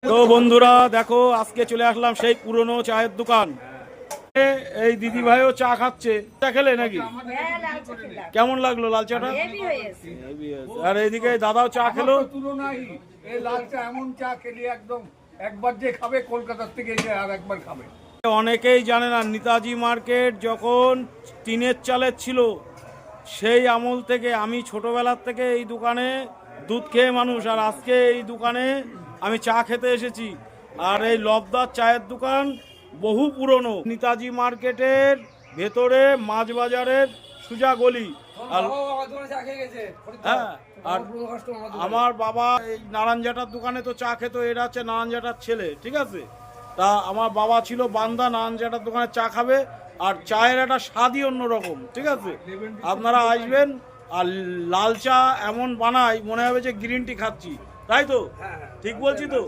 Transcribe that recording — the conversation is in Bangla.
তো বন্ধুরা দেখো, আজকে চলে আসলাম সেই পুরনো চায়ের দোকান। এই দিদি ভাইও চা খাচ্ছে। চা খেলে নাকি? কেমন লাগলো লাল চাটা? আর এইদিকে দাদাও চা খেলো। এমন চা খেলি একদম একবার যে খাবে কলকাতার থেকে এসে আর একবার খাবে। অনেকেই জানে না, নেতাজি মার্কেট যখন টিনের চালের ছিল সেই আমল থেকে আমি ছোটবেলার থেকে এই দোকানে দুধ খেয়ে মানুষ, আর আজকে এই দোকানে আমি চা খেতে এসেছি। আর এই লবদার চায়ের দোকান বহু পুরনো, নেতাজি মার্কেটের ভেতরে মাছ বাজারের সোজা গলি। আর হ্যাঁ, আর আমার বাবা এই নারায়ণজাটার দোকানে তো চা খেত। এরা হচ্ছে নারায়ণজাটার ছেলে, ঠিক আছে? তা আমার বাবা ছিল বান্দা, নারায়ণজাটার দোকানে চা খাবে, আর চায়ের একটা স্বাদই অন্যরকম, ঠিক আছে? আপনারা আসবেন, আর লাল চা এমন বানায় মনে হবে যে গ্রিন টি খাচ্ছি, তাই তো? ঠিক বলছি তো?